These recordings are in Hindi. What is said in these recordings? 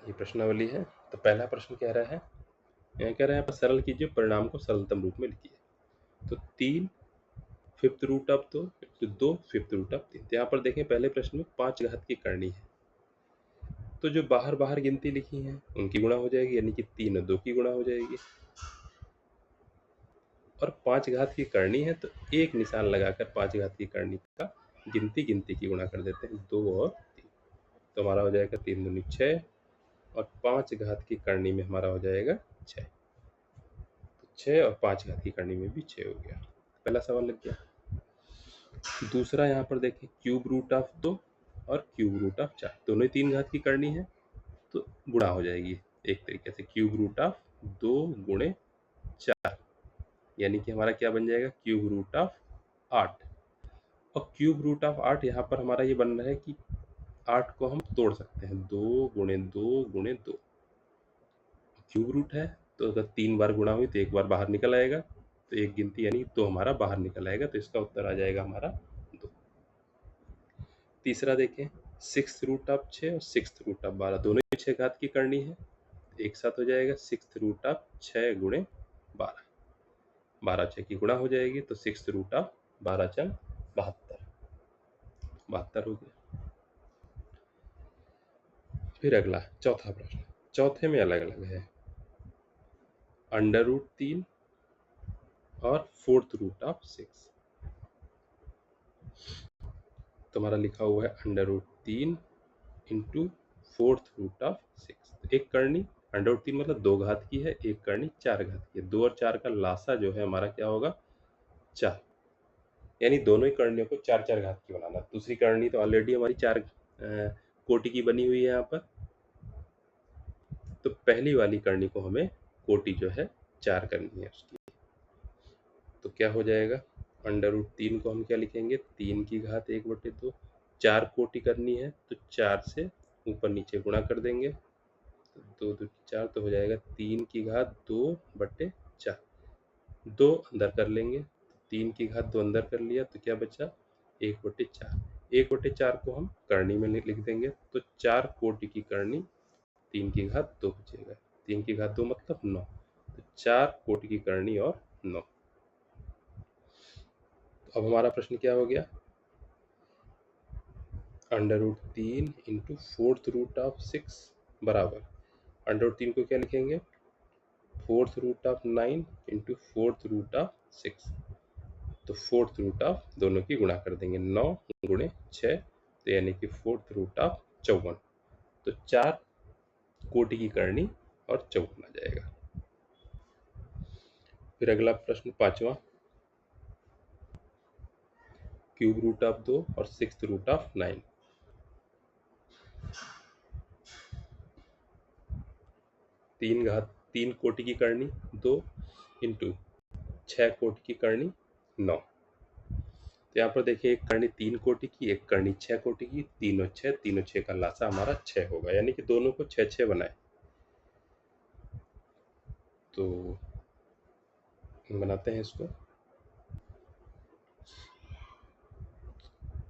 ये प्रश्नावली है। तो पहला प्रश्न कह रहा है, कह रहा है यहाँ पर सरल कीजिए, परिणाम को सरलतम रूप में लिखिए। तो 3 फिफ्थ रूट ऑफ 2 तो 2 फिफ्थ रूट ऑफ 3। तो यहाँ पर देखें पहले प्रश्न में 5 घात की करनी है, तो जो बाहर बाहर गिनती लिखी है उनकी गुणा हो जाएगी, यानी कि 3 और 2 की गुणा हो जाएगी। और 5 घात की करनी है तो एक निशान लगाकर 5 घात की करनी का गिनती की गुणा कर देते हैं, 2 और 3। तो हमारा हो जाएगा 3 दूनी 6 और 5 घात की करनी में हमारा हो जाएगा 6। तो 6 और 5 घात की करनी में भी 6 हो गया। पहला सवाल लग गया। दूसरा यहाँ पर देखिए क्यूब रूट ऑफ 2 और क्यूब रूट ऑफ 4, दोनों ही 3 घात की करनी है तो गुणा हो जाएगी एक तरीके से, क्यूब रूट ऑफ 2 गुणे 4, यानी कि हमारा क्या बन जाएगा क्यूब रूट ऑफ 8। और क्यूब रूट ऑफ 8 यहाँ पर हमारा ये बन रहा है कि 8 को हम तोड़ सकते हैं, 2 गुणे 2 गुणे 2। क्यूब रूट है तो अगर 3 बार गुणा हुई तो एक बार बाहर निकल आएगा, तो एक गिनती यानी 2 हमारा बाहर निकल आएगा, तो इसका उत्तर आ जाएगा हमारा 2। तीसरा देखें 6 रूट ऑफ 6 और 6 रूट ऑफ 12, दोनों ही 6 घात की करनी है, एक साथ हो जाएगा 6 रूट ऑफ 6 गुणे 12, 12 6 की गुणा हो जाएगी, तो 6 रूट ऑफ 12 चंग 72, 72 हो गया। फिर अगला चौथा प्रश्न, चौथे में अलग अलग है, अंडर रूट 3 और फोर्थ रूट ऑफ 6। तुम्हारा लिखा हुआ है under root 3 into fourth root of 6। एक करनी अंडर रूट 3 मतलब 2 घात की है, एक करनी 4 घात की है, 2 और 4 का लासा जो है हमारा क्या होगा 4, यानी दोनों ही करणियों को 4 4 घात की बनाना। दूसरी करनी तो ऑलरेडी हमारी 4 कोटि की बनी हुई है यहाँ पर, तो पहली वाली करनी को हमें कोटि जो है 4 करनी है उसकी। तो क्या हो जाएगा, अंडर रूट 3 को हम क्या लिखेंगे 3 की घात 1/2, 4 कोटि करनी है तो 4 से ऊपर नीचे गुणा कर देंगे, तो 2 2 4, तो हो जाएगा 3 की घात 2/4, 2 अंदर कर लेंगे, 3 की घात 2 अंदर कर लिया तो क्या बचा 1/4, 1/4 को हम करनी में लिख देंगे, तो 4 कोटि की करनी 3 की घात 2 बचेगा, 3 की घात 2 मतलब 9, तो 4 कोटि की करनी और 9। तो अब हमारा प्रश्न क्या हो गया, under root 3 into fourth root of 6 बराबर अंडर रूट 3 को क्या लिखेंगे fourth root of 9 into fourth root of 6, तो फोर्थ रूट ऑफ दोनों की गुणा कर देंगे, 9 गुणे 6, तो यानी कि फोर्थ रूट ऑफ 54, तो 4 कोटि की करनी और 54 आ जाएगा। फिर अगला प्रश्न पांचवा, क्यूब रूट ऑफ 2 और 6 रूट ऑफ 9। 3 कोटि की करनी 2 इंटू 6 कोटि की करनी 9। तो यहाँ पर देखिए एक करनी 3 कोटि की, एक करनी 6 कोटि की, तीनों 6 का लासा हमारा 6 होगा, यानी कि दोनों को 6 6 बनाए। तो बनाते हैं इसको,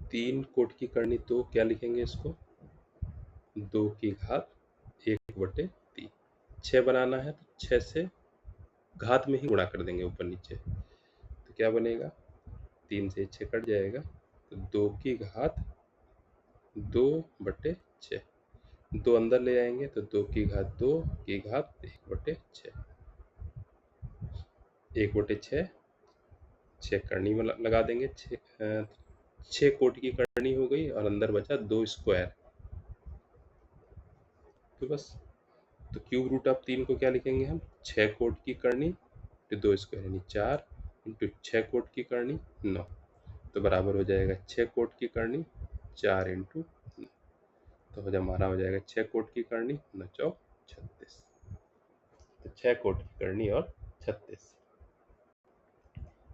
3 कोटि की करनी तो क्या लिखेंगे इसको 2 की घात 1/3, 6 बनाना है तो 6 से घात में ही गुणा कर देंगे ऊपर नीचे, तो क्या बनेगा 3 से 6 कट जाएगा, तो 2 की घात 2/6, 2 अंदर ले आएंगे तो 2 की घात 2 की घात 1/6, 1/6, 6 करनी में लगा देंगे, 6 कोटि की करनी हो गई और अंदर बचा 2 स्क्वायर, तो बस, तो क्यूब रूट ऑफ 3 को क्या लिखेंगे हम 6 कोटि की करनी तो 2 स्क्वायर यानी 4 इंटू 6 कोटि की करनी 9, तो बराबर हो जाएगा 6 कोटि की करनी 4 इंटू 9, तो हमारा हो जाएगा 6 कोटि की करनी 9 चौक 36, तो 6 कोटि की करनी और 36,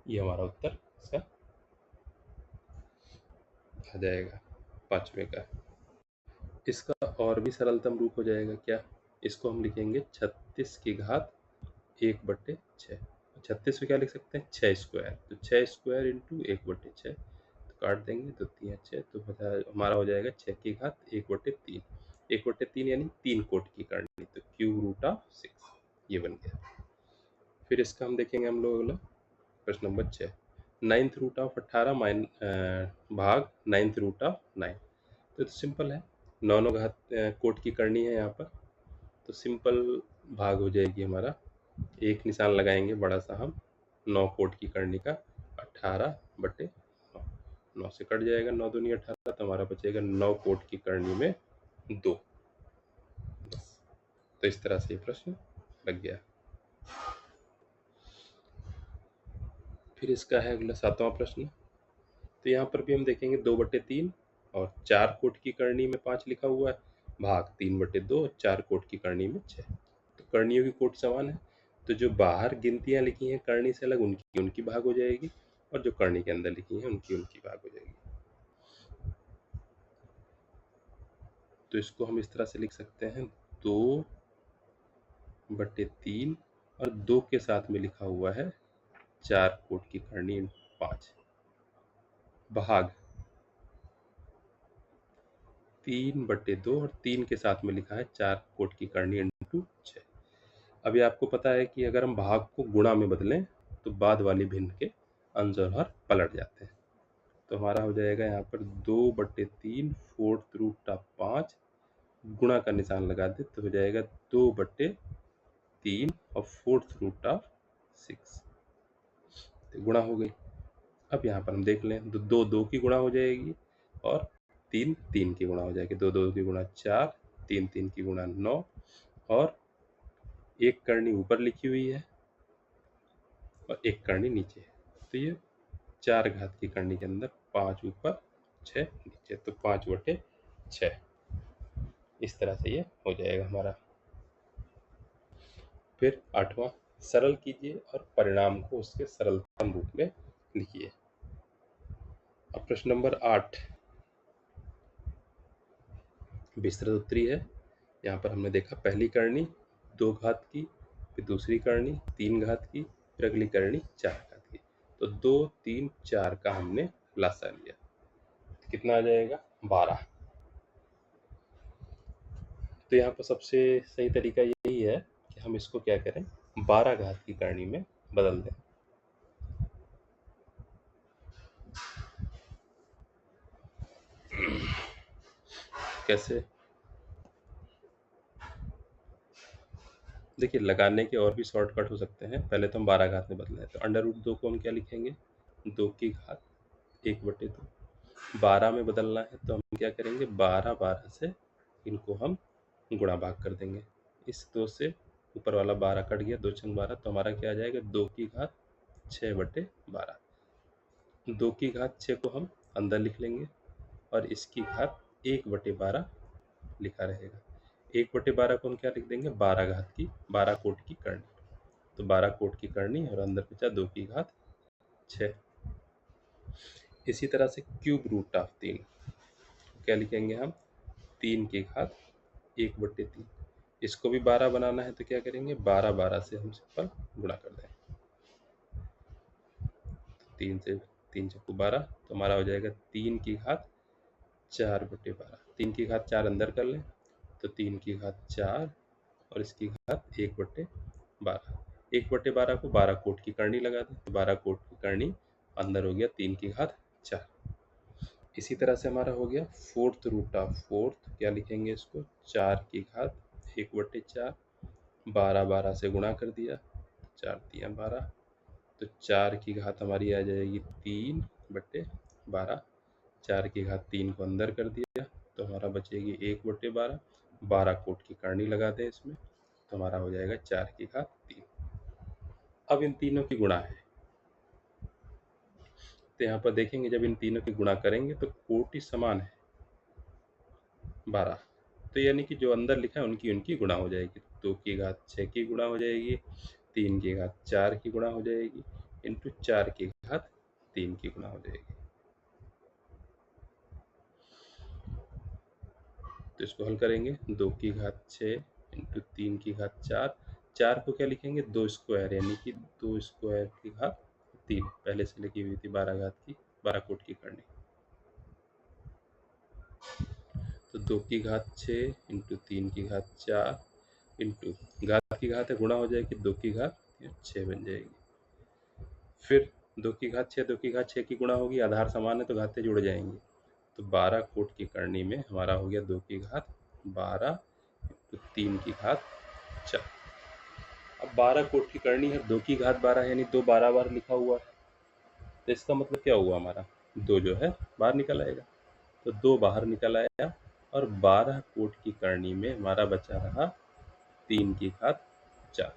ये हमारा उत्तर इसका आ जाएगा पांचवे का। इसका और भी सरलतम रूप हो जाएगा क्या, इसको हम लिखेंगे 36 की घात 1/6, 36 को क्या लिख सकते हैं 6 स्क्वायर, तो 6 स्क्वायर इंटू 1/6, तो काट देंगे तो 3 6, तो हमारा हो जाएगा 6 की घात 1/3, 1/3 यानी 3 कोट की करनी, तो क्यूब रूट ऑफ 6 ये बन गया। फिर इसका हम देखेंगे हम लोग अगला प्रश्न नंबर 6, नाइन्थ रूट ऑफ 18 भाग नाइन्थ रूट ऑफ 9। तो सिंपल है, नौ नौ घात कोट की करनी है यहाँ पर, तो सिंपल भाग हो जाएगी हमारा, एक निशान लगाएंगे बड़ा सा हम 9 कोट की करनी का, 18/9, 9 से कट जाएगा, 9 दूनी 18, तो हमारा बचेगा 9 कोट की करनी में 2। बस, तो इस तरह से ये प्रश्न लग गया। फिर इसका है अगला 7वां प्रश्न, तो यहाँ पर भी हम देखेंगे 2/3 और 4 कोट की करनी में 5 लिखा हुआ है, भाग 3/2 और 4 कोट की करनी में 6। तो करणियों की कोट समान है, तो जो बाहर गिनतियां लिखी हैं करनी से अलग, उनकी उनकी भाग हो जाएगी, और जो करनी के अंदर लिखी हैं उनकी उनकी भाग हो जाएगी। तो इसको हम इस तरह से लिख सकते हैं, 2/3 और 2 के साथ में लिखा हुआ है 4 कोट की करनी 5, भाग 3/2 और 3 के साथ में लिखा है 4 कोट की करनी इंटू 6। अभी आपको पता है कि अगर हम भाग को गुणा में बदलें तो बाद वाली भिन्न के अंश और हर पलट जाते हैं। तो हमारा हो जाएगा यहाँ पर 2/3 फोर्थ रूट ऑफ 5, गुणा का निशान लगा दे तो हो जाएगा 2/3 और फोर्थ रूट ऑफ 6, तो गुणा हो गई। अब यहाँ पर हम देख लें, तो 2 2 की गुणा हो जाएगी और 3 3 की गुणा हो जाएगी, 2 2 की गुणा 4, 3 3 की गुणा 9, और एक करनी ऊपर लिखी हुई है और एक करनी नीचे है, तो ये 4 घात की करनी के अंदर 5 ऊपर 6 नीचे, तो 5/6 इस तरह से ये हो जाएगा हमारा। फिर 8वां, सरल कीजिए और परिणाम को उसके सरलतम रूप में लिखिए। अब प्रश्न नंबर 8 विस्तृत उत्तरी है। यहाँ पर हमने देखा पहली करनी 2 घात की, फिर दूसरी करनी 3 घात की, फिर अगली करनी 4 घात की, तो 2 3 4 का हमने लासा लिया, तो कितना आ जाएगा 12। तो यहाँ पर सबसे सही तरीका यही है कि हम इसको क्या करें, 12 घात की करनी में बदल दें। कैसे, देखिए लगाने के और भी शॉर्टकट हो सकते हैं। पहले तो हम 12 घात में बदलें, तो अंडर रूट 2 को हम क्या लिखेंगे, 2 की घात 1/2। 12 में बदलना है तो हम क्या करेंगे, 12 12 से इनको हम गुणा भाग कर देंगे, इस 2 से ऊपर वाला 12 कट गया, 2 छंग 12, तो हमारा क्या आ जाएगा 2 की घात 6/12। 2 की घात 6 को हम अंदर लिख लेंगे और इसकी घात 1/12 लिखा रहेगा। 1/12 को हम क्या लिख देंगे, 12 घात की 12 कोट की करनी, तो 12 कोट की करनी और अंदर बचा 2 की घात 6। इसी तरह से क्यूब रूट ऑफ 3 क्या लिखेंगे हम, 3 की घात 1/3। इसको भी 12 बनाना है तो क्या करेंगे, 12 12 से हम सिंपल गुणा कर दें, 3 से 3 चक्कू 12, तो हमारा हो जाएगा 3 की घात 4/12। 3 की घात 4 अंदर कर लें तो 3 की घात 4 और इसकी घात 1/12। 1/12 को 12 कोट की करनी लगा दें, तो 12 कोट की करनी अंदर हो गया 3 की घात 4। इसी तरह से हमारा हो गया फोर्थ रूट ऑफ फोर्थ, क्या लिखेंगे इसको, 4 की घात 1/4, 12 12 से गुणा कर दिया, 4 दिया 12, तो 4 की घात हमारी आ जाएगी 3/12। 4 की घात 3 को अंदर कर दिया तो हमारा बचेगी 1/12। 12 कोट की करनी लगा दें इसमें, तो हमारा हो जाएगा 4 की घात 3। अब इन तीनों की गुणा है, तो यहाँ पर देखेंगे जब इन तीनों की गुणा करेंगे तो कोटि समान है 12, तो यानी कि जो अंदर लिखा है उनकी उनकी गुणा हो जाएगी। 2 की घात 6 की गुणा हो जाएगी, 3 की घात 4 की गुणा हो जाएगी, इंटू 4 की घात 3 की गुणा हो जाएगी। तो इसको हल करेंगे, 2 की घात 6 इंटू 3 की घात 4, 4 को क्या लिखेंगे 2 स्क्वायर, यानी कि 2 स्क्वायर की घात 3, पहले से लिखी हुई थी 12 घात की 12 कोट की करनी, तो 2 की घात 6 इंटू 3 की घात 4 इंटू घात की घात है गुणा हो जाएगी 2 की घात 6 बन जाएगी। फिर 2 की घात 6 2 की घात 6 की गुणा होगी, आधार समान है तो घातें जुड़ जाएंगी। तो 12 कोट की करनी में हमारा हो गया 2 की घात 12 तो 3 की घात 4। अब 12 कोट की करनी है, 2 की घात 12 यानी 2 12 बार लिखा हुआ है, तो इसका मतलब क्या हुआ, हमारा 2 जो है बाहर निकल आएगा। तो 2 बाहर निकल आया और 12 कोट की करनी में हमारा बचा रहा 3 की घात 4।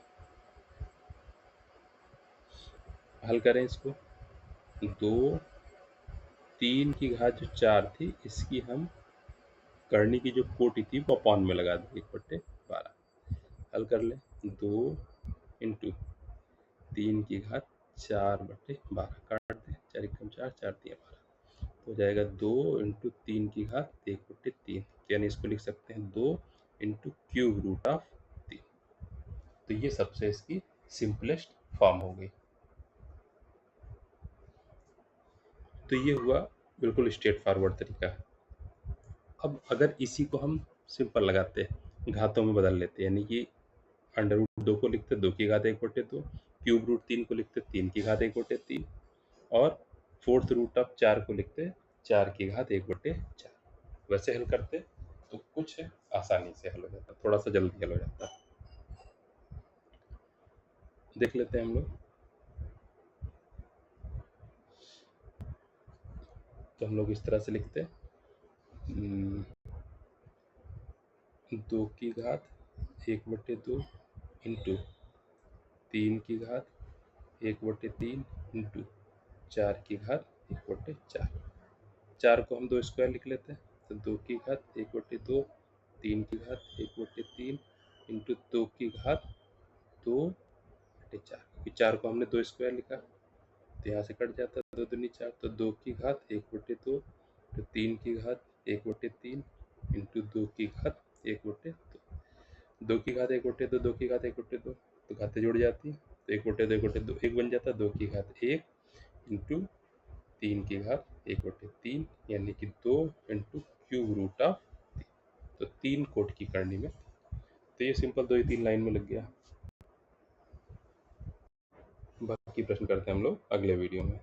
हल करें इसको, 2 3 की घात जो 4 थी इसकी हम करनी की जो कोटि थी वो अपॉन में लगा दें 1/12। हल कर लें, 2 इंटू 3 की घात 4/12 काट दें, 4 एकम 4 4 3 12 हो जाएगा 2 इंटू 3 की घात 1/3, यानी इसको लिख सकते हैं 2 इंटू क्यूब रूट ऑफ 3। तो ये सबसे इसकी सिंपलेस्ट फॉर्म हो गई। तो ये हुआ बिल्कुल स्ट्रेट फॉरवर्ड तरीका। अब अगर इसी को हम सिंपल लगाते हैं, घातों में बदल लेते हैं, यानी कि अंडर रूट 2 को लिखते 2 की घात 1/2, क्यूब रूट 3 को लिखते 3 की घात 1/3 और फोर्थ रूट ऑफ 4 को लिखते 4 की घात 1/4। वैसे हल करते तो कुछ आसानी से हल हो जाता, थोड़ा सा जल्दी हल हो जाता। देख लेते हैं हम लोग। तो हम लोग इस तरह से लिखते हैं 2 की घात 1/2 इंटू 3 की घात 1/3 इंटू 4 की घात 1/4। 4 को हम 2 स्क्वायर लिख लेते हैं, तो 2 की घात 1/2 3 की घात 1/3 इंटू 2 की घात 2/4, क्योंकि 4 को हमने 2 स्क्वायर लिखा तो यहाँ से कट जाता है 2 दूनी 4, तो 2 की घात 1/2 तो 3 की घात 1/3 इंटू 2 की घात 1/2, 2 की घात 1/2 2 की घात 1/2 तो घातें जुड़ जाती हैं, तो 1/2 1/2 1 बन जाता है, 2 की घात 1 इंटू 3 की घात 1/3 यानी कि 2 इंटू क्यूब रूट ऑफ 3। तो 3 कोट की करनी में, तो ये सिंपल 2 ही 3 लाइन में लग गया। बाकी प्रश्न करते हैं हम लोग अगले वीडियो में।